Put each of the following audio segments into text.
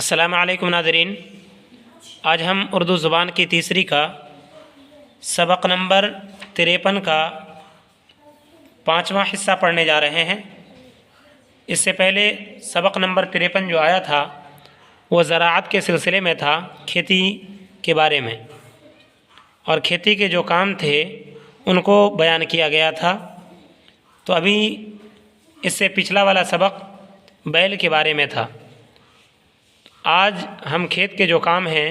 अस्सलामु अलैकुम नाज़रीन। आज हम उर्दू ज़ुबान की तीसरी का सबक नंबर 53 का 5वां हिस्सा पढ़ने जा रहे हैं। इससे पहले सबक नंबर 53 जो आया था वो ज़राअत के सिलसिले में था, खेती के बारे में, और खेती के जो काम थे उनको बयान किया गया था। तो अभी इससे पिछला वाला सबक बैल के बारे में था। आज हम खेत के जो काम हैं,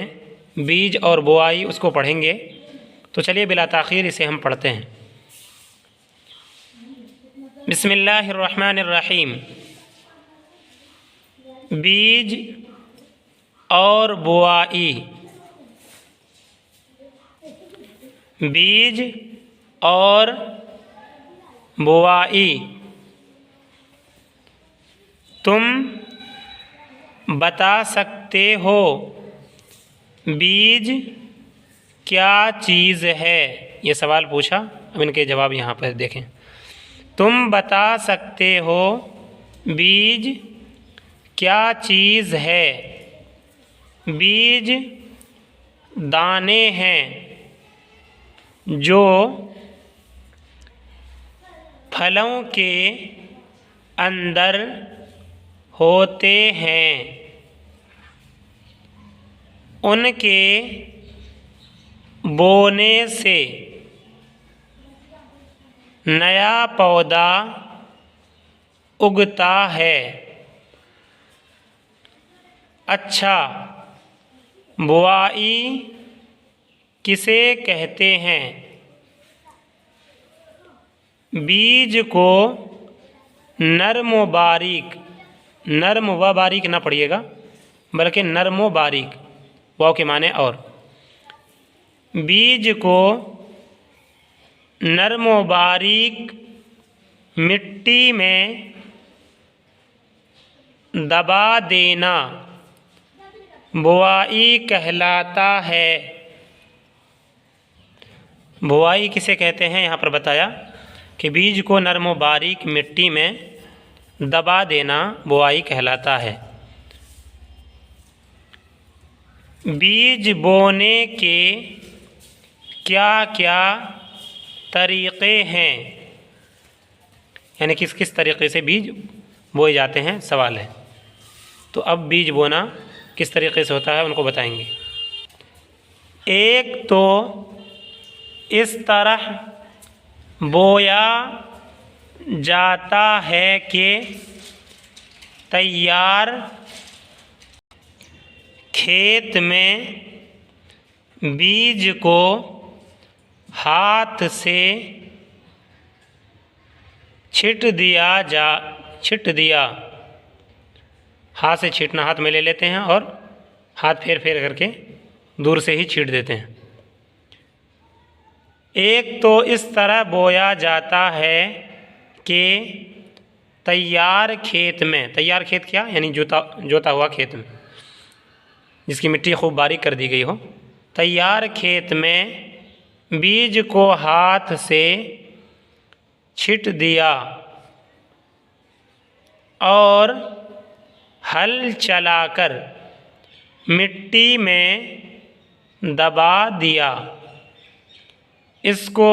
बीज और बुआई, उसको पढ़ेंगे। तो चलिए बिला ताख़ीर इसे हम पढ़ते हैं। बिस्मिल्लाहिर्रहमानिर्रहीम। बीज और बुआई। बीज और बुआई। तुम बता सकते हो बीज क्या चीज़ है? ये सवाल पूछा। अब इनके जवाब यहाँ पर देखें। तुम बता सकते हो बीज क्या चीज़ है? बीज दाने हैं जो फलों के अंदर होते हैं। उनके बोने से नया पौधा उगता है। अच्छा, बुआई किसे कहते हैं? बीज को नर्म व बारीक, नर्म व बारीक ना पढ़िएगा बल्कि नर्म व बारीक, वाव के माने और, बीज को नर्म व बारीक मिट्टी में दबा देना बुआई कहलाता है। बुआई किसे कहते हैं? यहाँ पर बताया कि बीज को नर्म व बारीक मिट्टी में दबा देना बुआई कहलाता है। बीज बोने के क्या क्या तरीक़े हैं? यानी किस किस तरीक़े से बीज बोए जाते हैं, सवाल है। तो अब बीज बोना किस तरीक़े से होता है उनको बताएंगे। एक तो इस तरह बोया जाता है कि तैयार खेत में बीज को हाथ से छिट दिया। हाथ से छीटना, हाथ में ले लेते हैं और हाथ फेर फेर करके दूर से ही छीट देते हैं। एक तो इस तरह बोया जाता है कि तैयार खेत में, तैयार खेत क्या? यानी जोता हुआ खेत में जिसकी मिट्टी खूब बारीक कर दी गई हो, तैयार खेत में बीज को हाथ से छिट दिया और हल चलाकर मिट्टी में दबा दिया। इसको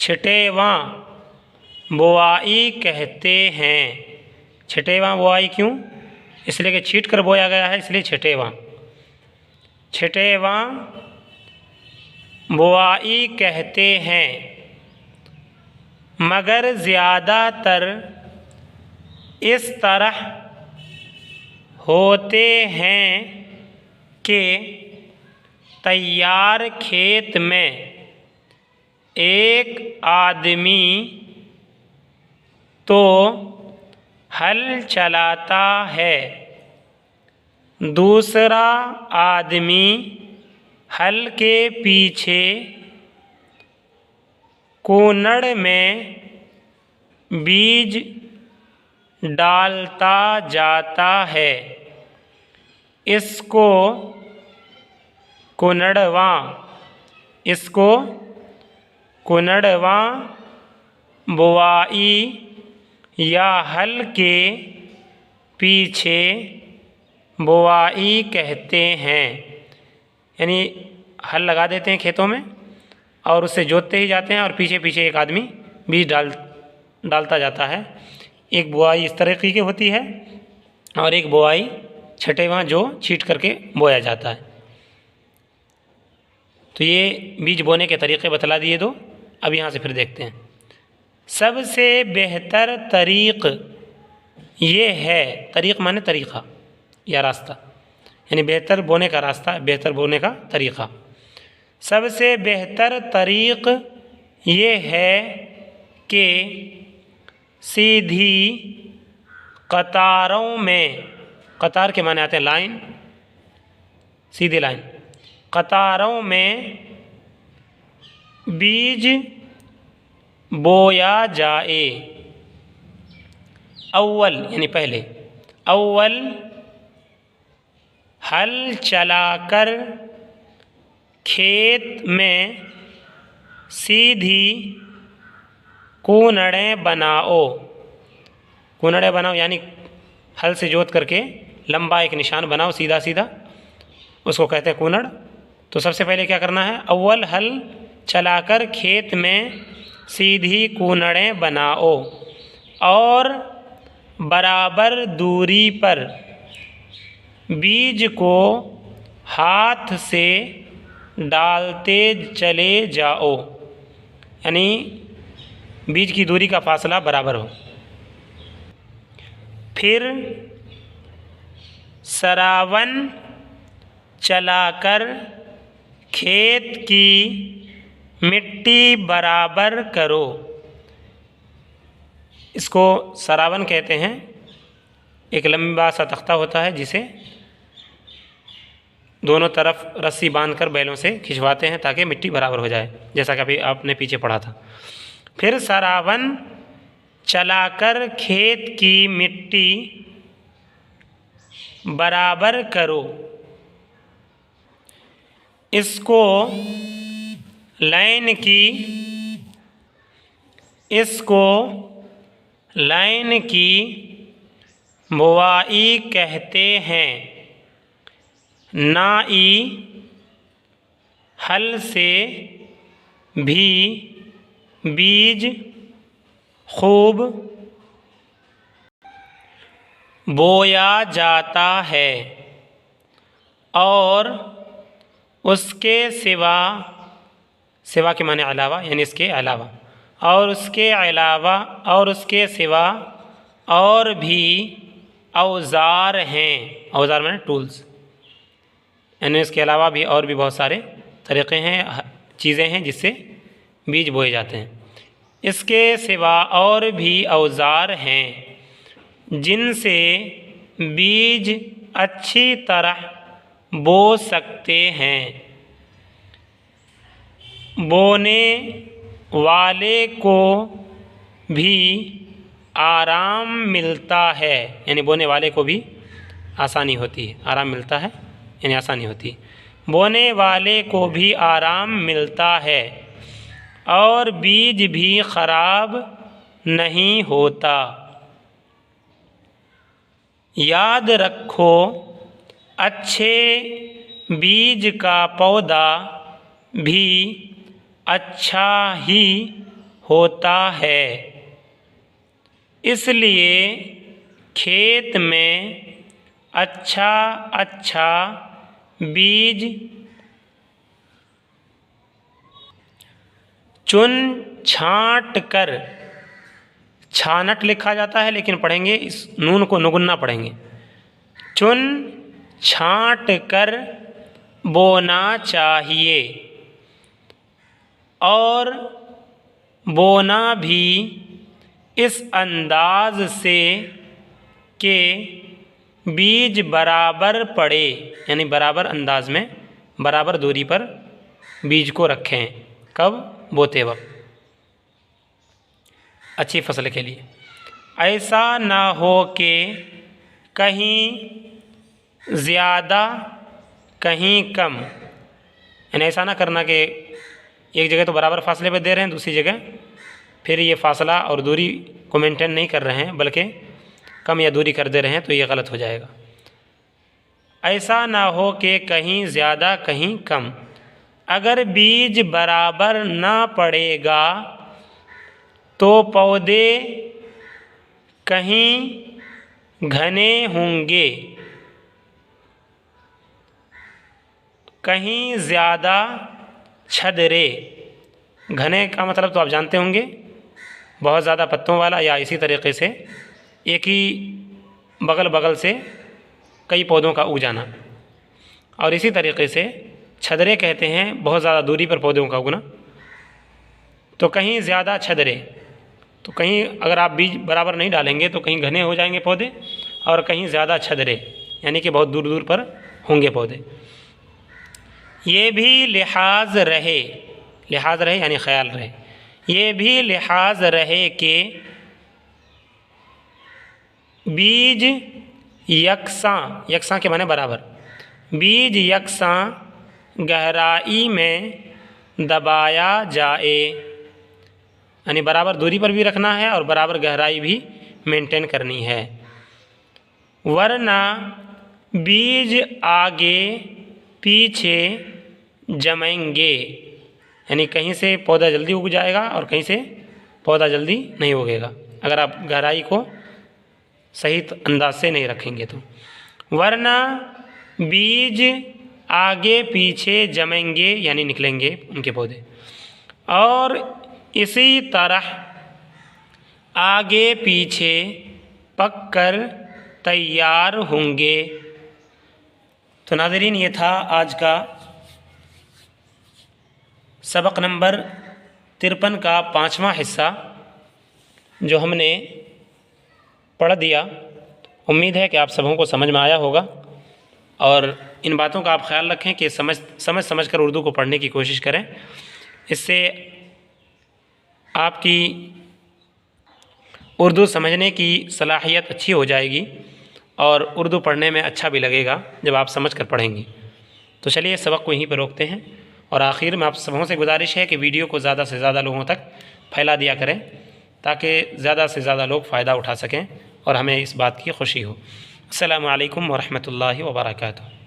छठेवां बुआई कहते हैं। छठेवां बुआई क्यों? इसलिए कि छीट कर बोया गया है, इसलिए छठेवां बुआई कहते हैं। मगर ज़्यादातर इस तरह होते हैं कि तैयार खेत में एक आदमी तो हल चलाता है, दूसरा आदमी हल के पीछे कुनड़ में बीज डालता जाता है। इसको कुनड़वां बुआई या हल के पीछे बुआई कहते हैं। यानी हल लगा देते हैं खेतों में और उससे जोतते ही जाते हैं और पीछे पीछे एक आदमी बीज डालता जाता है। एक बुआई इस तरीके की होती है और एक बुआई छठेवां जो छींट करके बोया जाता है। तो ये बीज बोने के तरीक़े बतला दिए दो। अब यहाँ से फिर देखते हैं। सबसे बेहतर तरीक़ ये है, तरीक़ माने तरीक़ा या रास्ता, यानी बेहतर बोने का रास्ता, बेहतर बोने का तरीक़ा। सबसे बेहतर तरीक़ ये है कि सीधी कतारों में, कतार के माने आते हैं लाइन, सीधी लाइन, कतारों में बीज बोया जाए। अव्वल यानी पहले, अव्वल हल चलाकर खेत में सीधी कूनड़ें बनाओ। कूनड़ें बनाओ यानी हल से जोत करके लंबा एक निशान बनाओ सीधा सीधा, उसको कहते हैं कूनड़। तो सबसे पहले क्या करना है, अव्वल हल चलाकर खेत में सीधी कूनड़ें बनाओ और बराबर दूरी पर बीज को हाथ से डालते चले जाओ, यानी बीज की दूरी का फासला बराबर हो। फिर सरावन चलाकर खेत की मिट्टी बराबर करो। इसको सरावन कहते हैं। एक लंबा सा तख्ता होता है जिसे दोनों तरफ रस्सी बांधकर बैलों से खिंचवाते हैं ताकि मिट्टी बराबर हो जाए, जैसा कि अभी आपने पीछे पढ़ा था। फिर सरावन चलाकर खेत की मिट्टी बराबर करो। इसको लाइन की बुआई कहते हैं। नाई हल से भी बीज खूब बोया जाता है और उसके सिवा, सिवा के माने अलावा, यानी इसके अलावा, और उसके सिवा और भी औज़ार हैं। औज़ार माने टूल्स, यानी इसके अलावा भी और भी बहुत सारे तरीक़े हैं, चीज़ें हैं जिससे बीज बोए जाते हैं। इसके सिवा और भी औज़ार हैं जिनसे बीज अच्छी तरह बो सकते हैं। बोने वाले को भी आराम मिलता है, यानी बोने वाले को भी आसानी होती है, आराम मिलता है यानी आसानी होती है। बोने वाले को भी आराम मिलता है और बीज भी खराब नहीं होता। याद रखो, अच्छे बीज का पौधा भी अच्छा ही होता है। इसलिए खेत में अच्छा बीज चुन छांट कर, छानट लिखा जाता है लेकिन पढ़ेंगे इस नून को नुगुन्ना पढ़ेंगे, चुन छांट कर बोना चाहिए और बोना भी इस अंदाज से कि बीज बराबर पड़े, यानी बराबर अंदाज में बराबर दूरी पर बीज को रखें। कब? बोते वक्त, अच्छी फसल के लिए। ऐसा ना हो कि कहीं ज़्यादा कहीं कम, यानी ऐसा ना करना कि एक जगह तो बराबर फासले पर दे रहे हैं, दूसरी जगह फिर ये फासला और दूरी को मेंटेन नहीं कर रहे हैं, बल्कि कम या दूरी कर दे रहे हैं तो ये गलत हो जाएगा। ऐसा ना हो कि कहीं ज़्यादा कहीं कम। अगर बीज बराबर ना पड़ेगा तो पौधे कहीं घने होंगे, कहीं ज़्यादा छदरे। घने का मतलब तो आप जानते होंगे, बहुत ज़्यादा पत्तों वाला, या इसी तरीक़े से एक ही बगल बगल से कई पौधों का उग जाना। और इसी तरीक़े से छदरे कहते हैं बहुत ज़्यादा दूरी पर पौधों का उगना। तो कहीं ज़्यादा छदरे, तो कहीं अगर आप बीज बराबर नहीं डालेंगे तो कहीं घने हो जाएंगे पौधे, और कहीं ज़्यादा छदरे यानी कि बहुत दूर दूर पर होंगे पौधे। ये भी लिहाज रहे, लिहाज रहे यानी ख्याल रहे, ये भी लिहाज रहे कि बीज यकसां, यकसां के माने बराबर, बीज यकसां गहराई में दबाया जाए, यानी बराबर दूरी पर भी रखना है और बराबर गहराई भी मेंटेन करनी है। वरना बीज आगे पीछे जमेंगे, यानी कहीं से पौधा जल्दी उग जाएगा और कहीं से पौधा जल्दी नहीं उगेगा अगर आप गहराई को सही अंदाज से नहीं रखेंगे तो। वरना बीज आगे पीछे जमेंगे यानी निकलेंगे उनके पौधे, और इसी तरह आगे पीछे पककर तैयार होंगे। तो नाज़रीन, ये था आज का सबक नंबर 53 का 5वां हिस्सा जो हमने पढ़ दिया। उम्मीद है कि आप सबों को समझ में आया होगा, और इन बातों का आप ख्याल रखें कि समझ कर उर्दू को पढ़ने की कोशिश करें। इससे आपकी उर्दू समझने की सलाहियत अच्छी हो जाएगी और उर्दू पढ़ने में अच्छा भी लगेगा जब आप समझ कर पढ़ेंगी। तो चलिए सबक को यहीं पर रोकते हैं, और आखिर में आप सबों से गुजारिश है कि वीडियो को ज़्यादा से ज़्यादा लोगों तक फैला दिया करें ताकि ज़्यादा से ज़्यादा लोग फ़ायदा उठा सकें और हमें इस बात की खुशी हो। अस्सलामु अलैकुम व रहमतुल्लाहि व बरकातुहू।